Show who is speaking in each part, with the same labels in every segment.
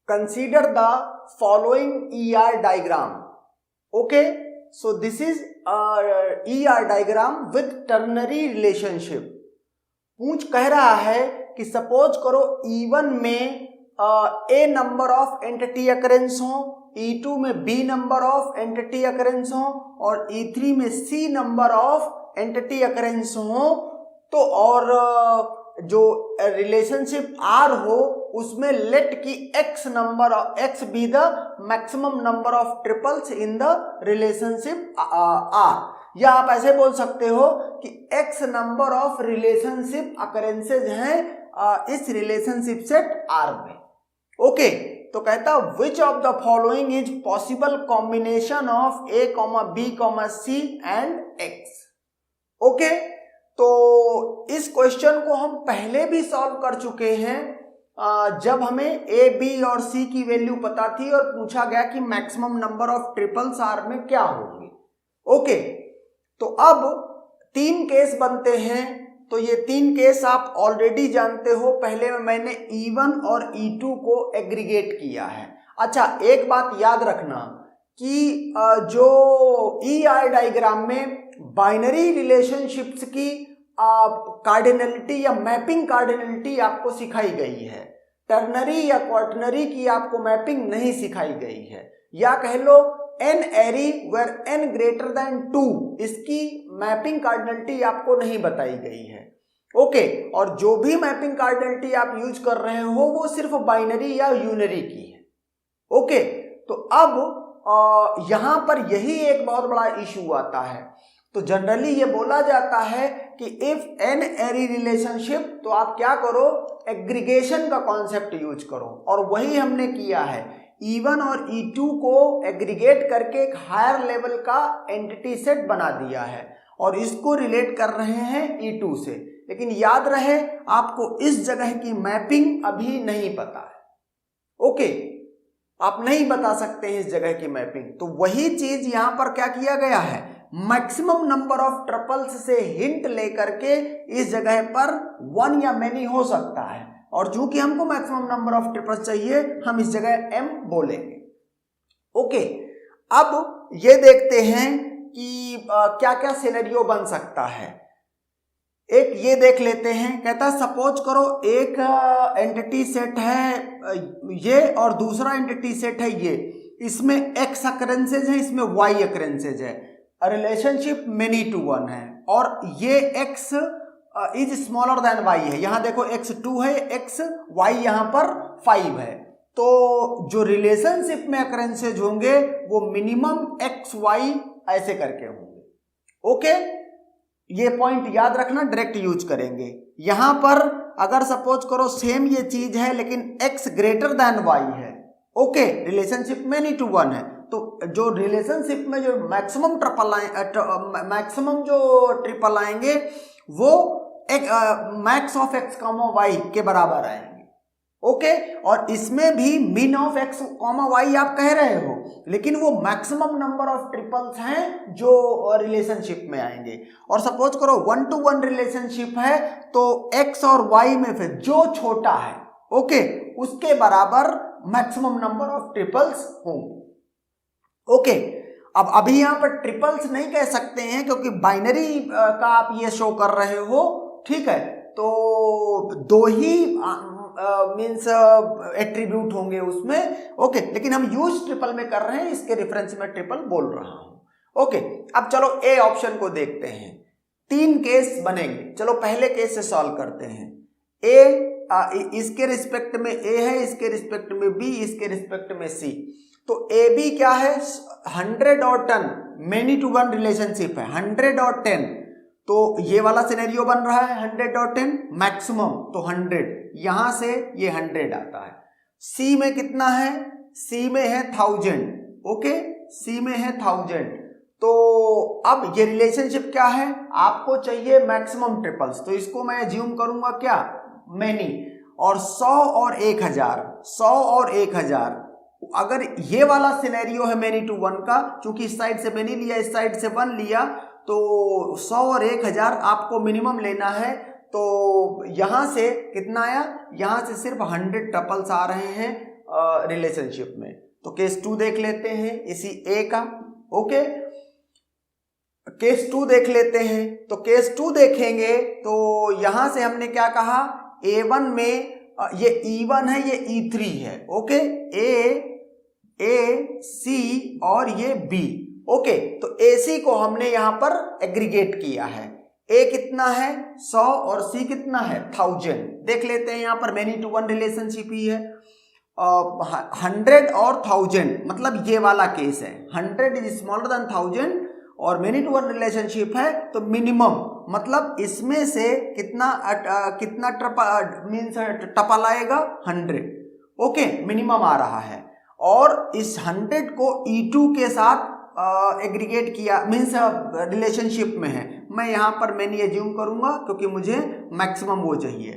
Speaker 1: consider the following ER diagram. Okay, so this is a ER diagram with ternary relationship. पूछ कह रहा है कि सपोज करो E1 में A number of entity occurrence हो, E2 में B number of entity occurrence हो और E3 में C number of entity occurrence हो, तो और जो रिलेशनशिप R हो उसमें लेट की X be the maximum number of triples in the relationship R, या आप ऐसे बोल सकते हो कि X नंबर ऑफ रिलेशनशिप अकरेंसेज हैं इस रिलेशनशिप सेट R में. ओके, तो कहता which of the following is possible combination of A, B, C and X. Okay, तो इस क्वेश्चन को हम पहले भी सॉल्व कर चुके हैं जब हमें A, B और C की वैल्यू पता थी और पूछा गया कि maximum number of triples R में क्या होंगे. ओके, तो अब 3 केस बनते हैं. तो ये 3 केस आप ऑलरेडी जानते हो, पहले में मैंने E1 और E2 को एग्रीगेट किया है. अच्छा, एक बात याद रखना कि जो ER डायग्राम में बाइनरी रिलेशनशिप्स की कार्डिनलिटी या मैपिंग कार्डिनलिटी आपको सिखाई गई है, टर्नरी या क्वार्टनरी की आपको मैपिंग नहीं सिखाई गई है, या कह लो n ary where n greater than 2, इसकी मैपिंग कार्डिनलिटी आपको नहीं बताई गई है. ओके, और जो भी मैपिंग कार्डिनलिटी आप यूज कर रहे हो वो सिर्फ बाइनरी या यूनरी की है. ओके, तो अब यहां पर यही एक बहुत बड़ा इशू आता है. तो जनरली ये बोला जाता है कि इफ n एरी रिलेशनशिप, तो आप क्या करो, एग्रीगेशन का कॉन्सेप्ट यूज करो, और वही हमने किया है. E1 और E2 को एग्रीगेट करके एक हायर लेवल का एंटिटी सेट बना दिया है और इसको रिलेट कर रहे हैं E2 से. लेकिन याद रहे आपको इस जगह की मैपिंग अभी नहीं पता है. ओके, आप नहीं बता सकते हैं इस जगह की मैपिंग. तो वही चीज यहां पर क्या किया गया है, मैक्सिमम नंबर ऑफ ट्रिपल्स से हिंट लेकर के इस जगह पर 1 या मेनी हो सकता है, और चूंकि हमको मैक्सिमम नंबर ऑफ ट्रिपल्स चाहिए हम इस जगह M बोलेंगे. ओके, अब ये देखते हैं कि क्या क्या सिनेरियो बन सकता है. एक ये देख लेते हैं, कहता है सपोज करो एक एंटिटी सेट है ये और दूसरा एंटिटी सेट है ये, इसमें X अकरेंसेज है, इसमें Y अकरेंसेज है, रिलेशनशिप मेनी टू 1 है, और ये X is smaller than Y है. यहां देखो X 2 है, Y यहां पर 5 है. तो जो रिलेशनशिप में अकरेंसेज होंगे वो मिनिमम XY ऐसे करके होंगे. ओके, ये पॉइंट याद रखना, डायरेक्ट यूज करेंगे. यहां पर अगर सपोज करो सेम ये चीज है लेकिन X ग्रेटर देन Y है, ओके, रिलेशनशिप मेनी टू 1 है, तो जो रिलेशनशिप में जो मैक्सिमम जो ट्रिपल आएंगे वो एक max of X comma Y के बराबर आएंगे. ओके, और इसमें भी मिन ऑफ X कॉमा Y आप कह रहे हो, लेकिन वो मैक्सिमम नंबर ऑफ ट्रिपल्स हैं जो रिलेशनशिप में आएंगे. और सपोज करो 1 to 1 रिलेशनशिप है, तो X और Y में फिर जो छोटा है, ओके, उसके बराबर मैक्सिमम नंबर ऑफ ट्रिपल्स होंगे. ओके, अब अभी यहां पर ट्रिपल्स नहीं कह सकते हैं क्योंकि बाइनरी का आप ये शो कर रहे हो, ठीक है, तो 2 ही मीन्स एट्रीब्यूट होंगे उसमें. ओके, लेकिन हम यूज ट्रिपल में कर रहे हैं, इसके रेफरेंस में ट्रिपल बोल रहा हूं. ओके, अब चलो ए ऑप्शन को देखते हैं. 3 केस बनेंगे. चलो पहले केस से सॉल्व करते हैं. ए इसके रिस्पेक्ट में A है, इसके रिस्पेक्ट में B, इसके रिस्पेक्ट में C. तो AB क्या है, 100 और 10 मेनी टू 1 रिलेशनशिप है, 100 और 10. तो ये वाला सिनेरियो बन रहा है 100 और 10 मैक्सिमम, तो 100, यहां से ये 100 आता है. C में कितना है, C में है 1000. ओके, C में है 1000. तो अब ये रिलेशनशिप क्या है, आपको चाहिए मैक्सिमम ट्रिपल्स, तो इसको मैं अज्यूम करूंगा क्या, मेनी, और 100 और 1000, 100 और 1000. अगर ये वाला सिनेरियो है मेनी टू 1 का, चूंकि इस साइड से मेनी लिया, इस साइड से 1 लिया, तो 100 और 1000 आपको मिनिमम लेना है. तो यहां से कितना आया, यहां से सिर्फ 100 ट्रिपल्स आ रहे हैं रिलेशनशिप में। तो केस 2 देख लेते हैं इसी ए का। ओके, केस 2 देख लेते हैं। तो केस 2 देखेंगे तो यहां से हमने क्या कहा, A1 में ये E1 है, ये E3 है। ओके, A C और ये B। ओके, तो AC को हमने यहां पर एग्रीगेट किया है। A कितना है 100 और C कितना है 1000। देख लेते हैं यहां पर मैनी टू वन रिलेशनशिप ही है। 100 और 1000 मतलब ये वाला केस है। 100 इज स्मॉलर देन 1000 और मैनी टू वन रिलेशनशिप है तो मिनिमम मतलब इसमें से कितना टपल आएगा 100। ओके, मिनिमम आ रहा है। और इस 100 को E2 के साथ एग्रीगेट किया, मीन्स रिलेशनशिप में है। मैं यहां पर मैनी एज्यूम करूंगा क्योंकि मुझे मैक्सिमम वो चाहिए।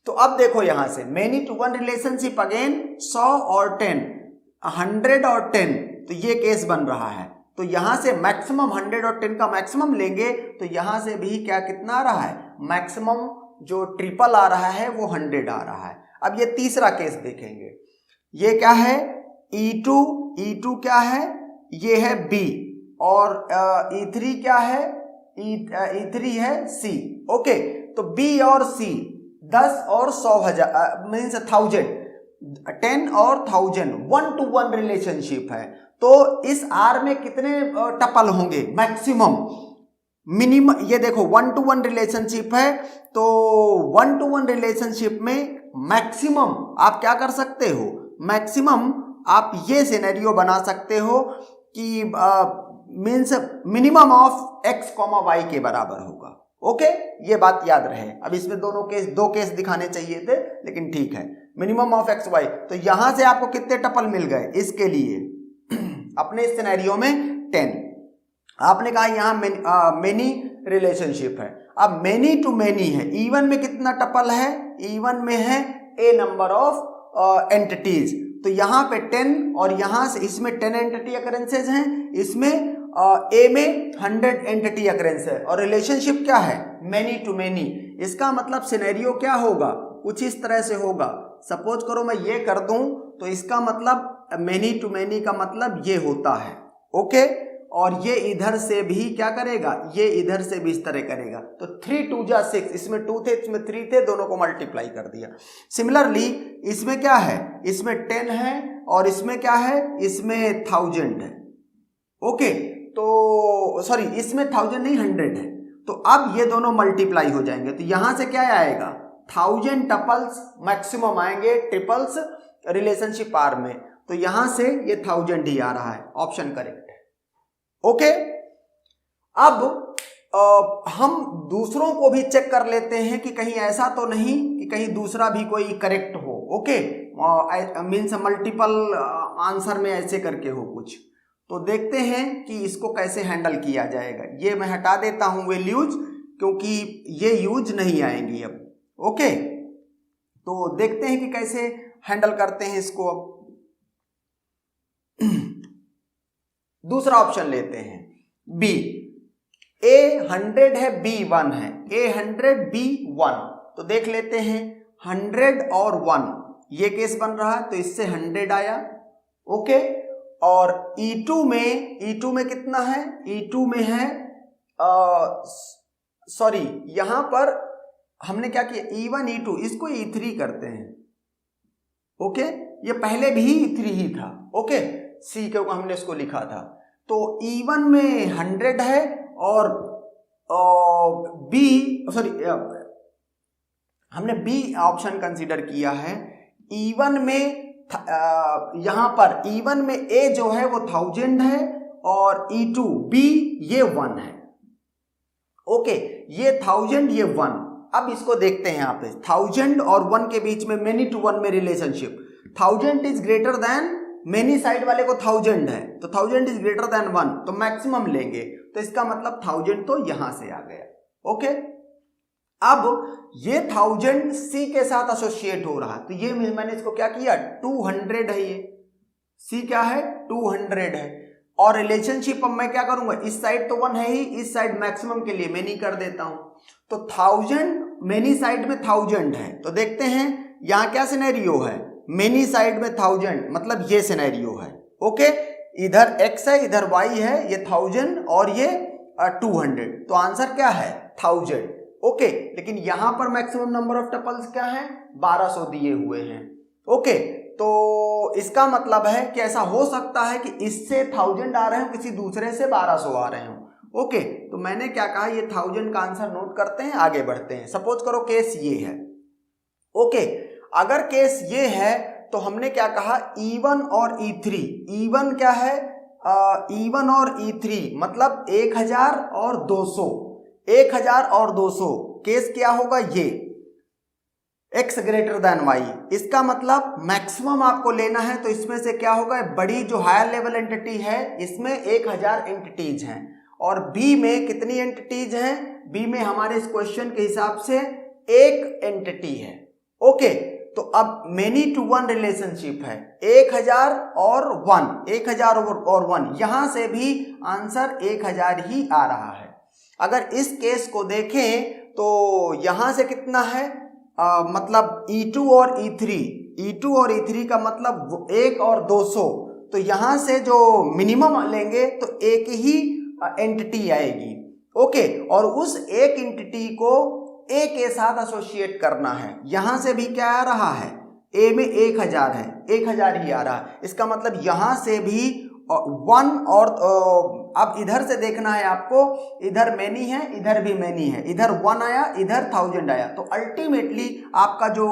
Speaker 1: तो अब देखो यहां से many to one relationship again 100 और 10, 100 और 10, तो ये केस बन रहा है। तो यहां से मैक्सिमम 100 और 10 का मैक्सिमम लेंगे तो यहां से भी क्या कितना आ रहा है, मैक्सिमम जो ट्रिपल आ रहा है वो 100 आ रहा है। अब ये तीसरा केस देखेंगे। ये क्या है E2 क्या है, ये है B और E3 क्या है, E3 है C। ओके, तो B और C 10 और 100,000 मीन्स 1000, 10 और 1000 1 to 1 रिलेशनशिप है। तो इस R में कितने टपल होंगे मैक्सिमम मिनिमम, ये देखो 1 to 1 रिलेशनशिप है तो 1 to 1 रिलेशनशिप में मैक्सिमम आप क्या कर सकते हो, मैक्सिमम आप ये सिनेरियो बना सकते हो कि means minimum of x, y के बराबर होगा। ओके, ये बात याद रहे। अब इसमें दो केस दिखाने चाहिए थे लेकिन ठीक है, मिनिमम ऑफ x, y। तो यहां से आपको कितने टपल मिल गए इसके लिए अपने सिनेरियो में 10। आपने कहा यहां मेनी रिलेशनशिप है। अब मेनी टू मेनी है, E1 में कितना टपल है, E1 में है a नंबर ऑफ एंटिटीज। तो यहां पे 10 और यहां से इसमें 10 एंटिटी अकरेंसेज हैं, इसमें A में 100 एंटिटी अकरेंस है और रिलेशनशिप क्या है मेनी टू मेनी। इसका मतलब सिनेरियो क्या होगा, कुछ इस तरह से होगा। सपोज करो मैं ये कर दूं तो इसका मतलब मेनी टू मेनी का मतलब ये होता है। ओके, और ये इधर से भी क्या करेगा, ये इधर से भी इस तरह करेगा। तो 3 2 जा 6, इसमें 2 थे इसमें 3 थे, दोनों को मल्टीप्लाई कर दिया। सिमिलरली इसमें क्या है, इसमें 10 है और इसमें क्या है, इसमें 1000 है। ओके, तो सॉरी इसमें 1000 नहीं 100 है। तो अब ये दोनों मल्टीप्लाई हो जाएंगे तो यहां से क्या आएगा 1000 टपल्स मैक्सिमम आएंगे ट्रिपल्स रिलेशनशिप आर में। तो यहां से ये 1000 ही आ रहा है, ऑप्शन करेक्ट है। ओके, अब हम दूसरों को भी चेक कर लेते हैं कि कहीं ऐसा तो नहीं कि कहीं दूसरा भी कोई करेक्ट हो। ओके, मीन्स मल्टीपल आंसर में ऐसे करके हो कुछ। तो देखते हैं कि इसको कैसे हैंडल किया जाएगा। ये मैं हटा देता हूं वैल्यूज क्योंकि ये यूज नहीं आएंगी अब। ओके, तो देखते हैं कि कैसे हैंडल करते हैं इसको। अब दूसरा ऑप्शन लेते हैं बी। A 100 है B 1 है, A 100 B 1। तो देख लेते हैं 100 और 1 ये केस बन रहा है तो इससे 100 आया। ओके, और E2 में कितना है, E2 में है सॉरी यहां पर हमने क्या किया E1 E2 इसको E3 करते हैं। ओके, ये पहले भी E3 ही था। ओके, C क्योंकि हमने इसको लिखा था। तो E1 में 100 है और हमने B ऑप्शन कंसीडर किया है। E1 में यहां पर E1 में A जो है वो 1000 है और E2 B ये 1 है। ओके, ये 1000 ये 1। अब इसको देखते हैं यहाँ पे 1000 और 1 के बीच में मेनी टू वन में relationship. 1000 is greater than many side वाले को 1000 है तो 1000 इज ग्रेटर देन 1 तो मैक्सिमम लेंगे। तो इसका मतलब 1000 तो यहां से आ गया। ओके, अब ये 1000 C के साथ एसोसिएट हो रहा है तो ये मैंने इसको क्या किया 200 है, ये C क्या है 200 है। और रिलेशनशिप अब मैं क्या करूंगा, इस साइड तो 1 है ही, इस साइड मैक्सिमम के लिए मेनी कर देता हूं। तो 1000 मेनी साइड में 1000 है तो देखते हैं यहां क्या सिनेरियो है मेनी साइड में 1000, मतलब ये सिनेरियो है। ओके, इधर x है, इधर y है, ये 1000 और ये 200, तो आंसर क्या है 1000। ओके, लेकिन यहां पर मैक्सिमम नंबर ऑफ टपल्स क्या है 1200 दिए हुए हैं। ओके, तो इसका मतलब है कि ऐसा हो सकता है कि इससे 1000 आ रहे हो, किसी दूसरे से 1200 आ रहे हो। ओके, तो मैंने क्या कहा, ये 1000 का आंसर नोट करते हैं, आगे बढ़ते हैं। सपोज करो केस ये है। ओके, अगर केस ये है तो हमने क्या कहा, E1 और E3। E1 क्या है, E1 और E3 मतलब 1000 और 200, 1000 और 200। केस क्या होगा, ये x ग्रेटर देन y, इसका मतलब मैक्सिमम आपको लेना है, तो इसमें से क्या होगा, बड़ी जो हायर लेवल एंटिटी है इसमें 1000 एंटिटीज हैं, और B में कितनी एंटिटीज हैं, B में हमारे इस क्वेश्चन के हिसाब से एक एंटिटी है। ओके, तो अब मेनी टू वन रिलेशनशिप है, 1000 और 1, 1000 और 1, यहां से भी आंसर 1000 ही आ रहा है। अगर इस केस को देखें तो यहां से कितना है, मतलब E2 और E3, E2 और E3 का मतलब 1 और 200, तो यहां से जो मिनिमम लेंगे तो एक ही एंटिटी आएगी। ओके, और उस एक एंटिटी को ए के साथ एसोसिएट करना है। यहां से भी क्या आ रहा है, ए में 1000 है, 1000 ही आ रहा है, इसका मतलब यहां से भी 1 और अब इधर से देखना है आपको, इधर मैनी है, इधर भी मैनी है, इधर 1 आया, इधर 1000 आया, तो अल्टीमेटली आपका जो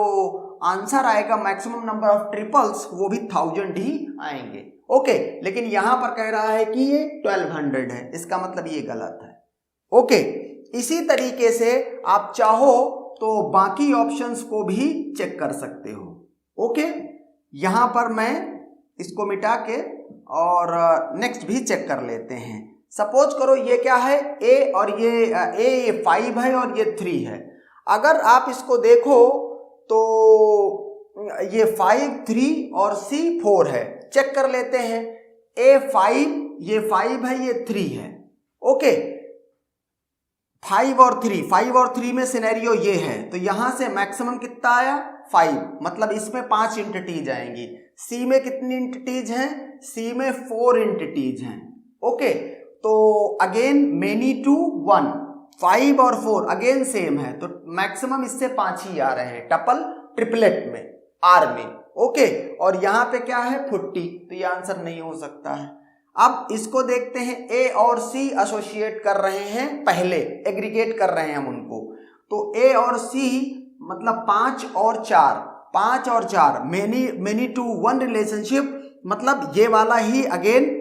Speaker 1: आंसर आएगा मैक्सिमम नंबर ऑफ ट्रिपल्स वो भी 1000 ही आएंगे। ओके, लेकिन यहां पर कह रहा है कि ये 1200 है, इसका मतलब ये गलत है। ओके, इसी तरीके से आप चाहो तो बाकी ऑप्शंस को भी चेक कर सकते हो। ओके, यहां पर मैं इसको मिटा के और नेक्स्ट भी चेक कर लेते हैं। सपोज करो ये क्या है, ए और ये 5 है और ये 3 है। अगर आप इसको देखो तो ये 5, 3 और C 4 है। चेक कर लेते हैं, A 5, ये 5 है, ये 3 है। ओके, 5 और 3 में सिनेरियो ये है, तो यहां से मैक्सिमम कितना आया 5, मतलब इसमें 5 एंटिटीज आएंगी। C में कितनी एंटिटीज हैं, C में 4 एंटिटीज हैं। ओके, तो अगेन मेनी टू 1, 5 और 4 अगेन सेम है, तो मैक्सिमम इससे 5 ही आ रहे हैं टपल ट्रिपलेट में, R में। ओके, और यहां पे क्या है 40, तो ये आंसर नहीं हो सकता है। अब इसको देखते हैं, A और C एसोसिएट कर रहे हैं, पहले एग्रीगेट कर रहे हैं हम उनको, तो A और C मतलब 5 और 4, 5 और 4 मेनी टू वन रिलेशनशिप, मतलब ये वाला ही अगेन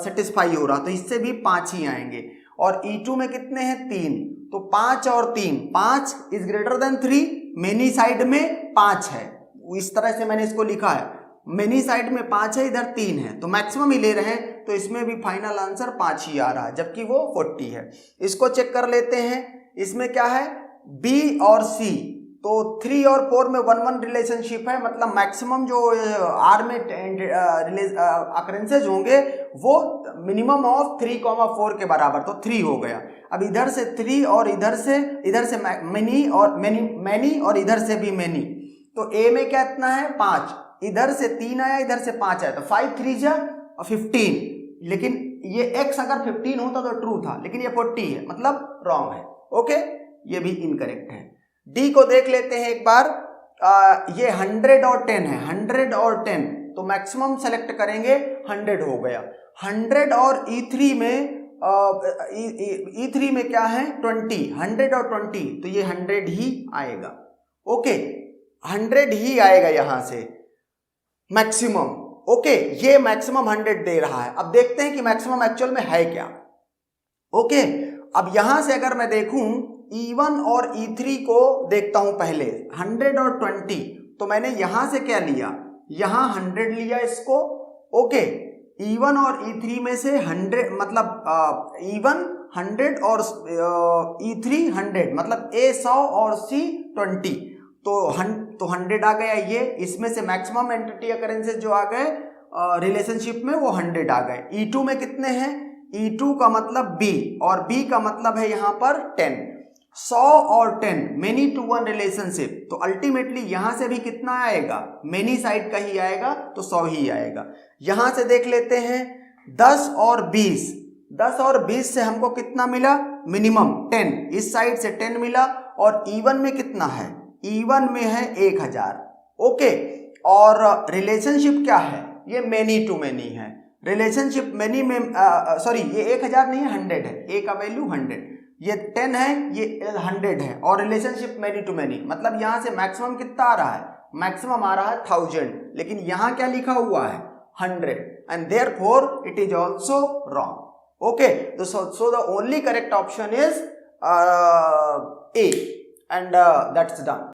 Speaker 1: सेटिस्फाई हो रहा, तो इससे भी 5 ही आएंगे। और E2 में कितने हैं 3, तो 5 और 3, 5 is greater than 3, many side में 5 है, इस तरह से मैंने इसको लिखा है, मेनी साइड में 5 है, इधर 3 है, तो मैक्सिमम ही ले रहे हैं, तो इसमें भी फाइनल आंसर 5 ही आ रहा है, जबकि वो 40 है। इसको चेक कर लेते हैं, इसमें क्या है B और C, तो 3 और 4 में 1-1 रिलेशनशिप है, मतलब मैक्सिमम जो R में अकरेंसेज होंगे वो मिनिमम ऑफ 3,4 के बराबर, तो 3 हो गया। अब इधर से 3 और इधर से मैनी और इधर से भी मैनी, तो A में क्या इतना है 5, इधर से 3 आया, इधर से 5 आया, तो 5 3 जा 15, लेकिन ये x अगर 15 होता तो ट्रू था, लेकिन ये 40 है, मतलब रॉन्ग है। ओके, ये भी इनकरेक्ट है। डी को देख लेते हैं एक बार, ये 100 और 10 है, 100 और 10, तो मैक्सिमम सेलेक्ट करेंगे, 100 हो गया। 100 और E3 में क्या है 20, 100 और 20, तो ये 100 ही आएगा। ओके, 100 ही आएगा यहां से मैक्सिमम। ओके, ये मैक्सिमम 100 दे रहा है। अब देखते हैं कि मैक्सिमम एक्चुअल में है क्या। ओके, अब यहां से अगर मैं देखूं E1 और E3 को देखता हूं पहले, 100 और 20, तो मैंने यहां से क्या लिया, यहां 100 लिया इसको। ओके, E1 और E3 में से 100, मतलब E1 100 और E3 100, मतलब A 100 और C 20, तो 100 आ गया ये। इसमें से मैक्सिमम एंटिटी अकरेंसेस जो आ गए रिलेशनशिप में वो 100 आ गए। E2 में कितने हैं, E2 का मतलब B और B का मतलब है यहां पर 10। 100 और 10 मेनी टू वन रिलेशनशिप, तो अल्टीमेटली यहां से भी कितना आएगा, मेनी साइड का ही आएगा, तो 100 ही आएगा। यहां से देख लेते हैं 10 और 20, 10 और 20 से हमको कितना मिला, मिनिमम 10, इस साइड से 10 मिला, और इवन में कितना है, इवन में है 1000। ओके, और रिलेशनशिप क्या है, ये मेनी टू मेनी है। रिलेशनशिप मेनी में सॉरी ये 1000 नहीं है, 100 है, ए का वैल्यू 100, ये 10 है, ये 100 है, और रिलेशनशिप मेनी टू मेनी, मतलब यहां से मैक्सिमम कितना आ रहा है, मैक्सिमम आ रहा है 1000, लेकिन यहां क्या लिखा हुआ है 100, and therefore it is also wrong. Okay, so the only correct option is A, and that's done.